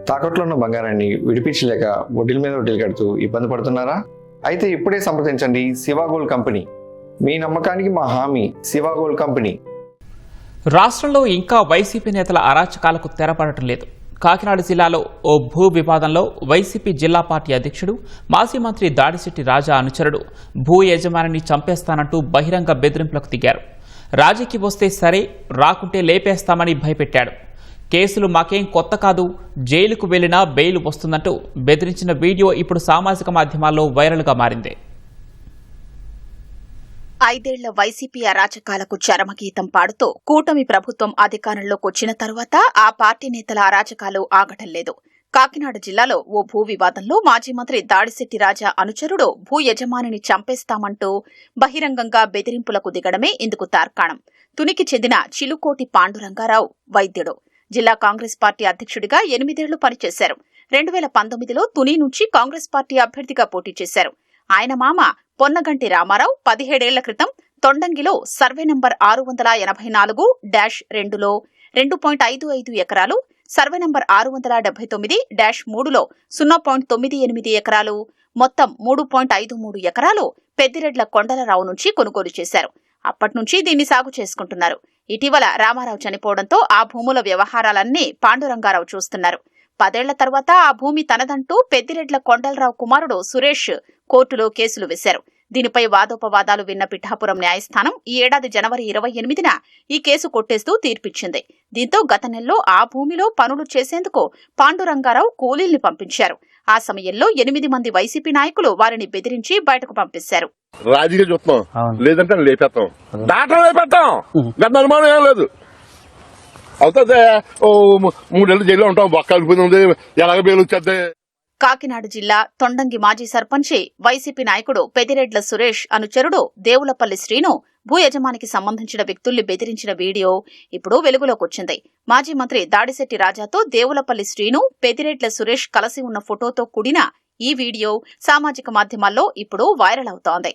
తాకట్లో ఉన్న బంగారాన్ని విడిపించలేక వడ్డీల మీద వడ్డీలు కడుతూ ఇబ్బంది పడుతున్నారా? అయితే ఇప్పుడే సంప్రదించండి శివ గోల్డ్ కంపెనీ. మీ నమ్మకానికి మా హామీ శివ గోల్డ్ కంపెనీ. రాష్ట్రంలో ఇంకా వైసీపీ నేతల అరాచకాలకు తెరపడటం లేదు. కాకినాడ జిల్లాలో ఓ భూ వివాదంలో వైసీపీ జిల్లా పార్టీ అధ్యక్షుడు మాజీ మంత్రి దాడిశెట్టి రాజా అనుచరుడు భూ యజమానిని చంపేస్తానంటూ బహిరంగ బెదిరింపులకు దిగారు. రాజీకి వస్తే సరే, రాకుంటే లేపేస్తామని భయపెట్టాడు. కేసులు మాకేం కొత్త కాదు, జైలుకు వెళ్లినా బెయిల్ వస్తుందంటూ బెదిరించిన వీడియో ఇప్పుడు సామాజిక మాధ్యమాల్లో వైరల్గా మారింది. 5 ఏళ్ల వైసీపీ అరాచకాలకు చరమగీతం పాడుతూ కూటమి ప్రభుత్వం అధికారంలోకి వచ్చిన తర్వాత ఆ పార్టీ నేతల అరాచకాలు ఆగటం లేదు. కాకినాడ జిల్లాలో ఓ భూ వివాదంలో మాజీ మంత్రి దాడిశెట్టి రాజా అనుచరుడు భూ యజమానిని చంపేస్తామంటూ బహిరంగంగా బెదిరింపులకు దిగడమే ఇందుకు తార్కాణం. తునికి చెందిన చిలుకోటి పాండురంగారావు వైద్యుడు. జిల్లా కాంగ్రెస్ పార్టీ అధ్యక్షుడిగా 8 ఏళ్లు పనిచేశారు. 2019లో తుని నుంచి కాంగ్రెస్ పార్టీ అభ్యర్థిగా పోటీ చేశారు. ఆయన మామ పొన్నగంటి రామారావు 17 ఏళ్ల క్రితం తొండంగిలో సర్వే నంబర్ 644-2లో 2.55 ఎకరాలు, సర్వే నంబర్ 679-3లో 0.98 ఎకరాలు, మొత్తం 3.53 ఎకరాలు పెద్దిరెడ్ల కొండలరావు నుంచి కొనుగోలు చేశారు. అప్పట్నుంచి దీన్ని సాగు చేసుకుంటున్నారు. ఇటీవల రామారావు చనిపోవడంతో ఆ భూముల వ్యవహారాలన్నీ పాండురంగారావు చూస్తున్నారు. 10 ఏళ్ల తర్వాత ఆ భూమి తనదంటూ పెద్దిరెడ్ల కొండలరావు కుమారుడు సురేష్ కోర్టులో కేసులు వేశారు. దీనిపై వాదోపవాదాలు విన్న పిఠాపురం న్యాయస్థానం ఈ ఏడాది జనవరి 28న ఈ కేసు కొట్టేస్తూ తీర్పిచ్చింది. దీంతో గత నెలలో ఆ భూమిలో పనులు చేసేందుకు పాండురంగారావు కూలీల్ని పంపించారు. ఆ సమయంలో 8 మంది వైసీపీ నాయకులు వారిని బెదిరించి బయటకు పంపిస్తారు. రాజకీయ చూస్తాం, లేదంటే లేపేస్తాం, దాటం లేపేస్తాం, గత అనుమానం ఏం లేదు. అవుతుంది 3 ఏళ్ళు జైల్లో ఉంటాం, బొక్క వెళ్ళిపోయింది, ఎలాగ బెయిల్ వచ్చేద్ది. కాకినాడ జిల్లా తొండంగి మాజీ సర్పంచి వైసీపీ నాయకుడు పెద్దిరెడ్ల సురేష్ అనుచరుడు దేవులపల్లి శ్రీను భూ యజమానికి సంబంధించిన వ్యక్తుల్ని బెదిరించిన వీడియో ఇప్పుడు వెలుగులోకొచ్చింది. మాజీ మంత్రి దాడిశెట్టి రాజాతో దేవులపల్లి శ్రీను, పెద్దిరెడ్ల సురేష్ కలిసి ఉన్న ఫోటోతో కూడిన ఈ వీడియో సామాజిక మాధ్యమాల్లో ఇప్పుడు వైరల్ అవుతోంది.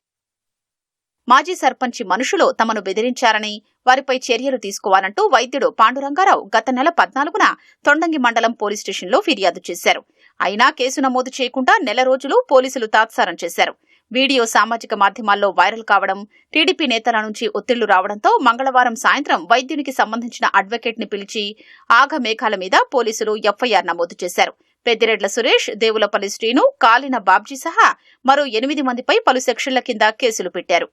మాజీ సర్పంచి మనుషులు తమను బెదిరించారని, వారిపై చర్యలు తీసుకోవాలంటూ వైద్యుడు పాండురంగారావు గత నెల 14న తొండంగి మండలం పోలీస్ స్టేషన్లో ఫిర్యాదు చేశారు. అయినా కేసు నమోదు చేయకుండా నెల రోజులు పోలీసులు తాత్సారం చేశారు. వీడియో సామాజిక మాధ్యమాల్లో వైరల్ కావడం, టీడీపీ నేతల నుంచి ఒత్తిళ్లు రావడంతో మంగళవారం సాయంత్రం వైద్యునికి సంబంధించిన అడ్వకేట్ ని పిలిచి ఆఘమేఘాల మీద పోలీసులు ఎఫ్ఐఆర్ నమోదు చేశారు. పెద్దిరెడ్ల సురేష్, దేవులపల్లి శ్రీను, కాలిన బాబ్జీ సహా మరో 8 మందిపై పలు సెక్షన్ల కింద కేసులు పెట్టారు.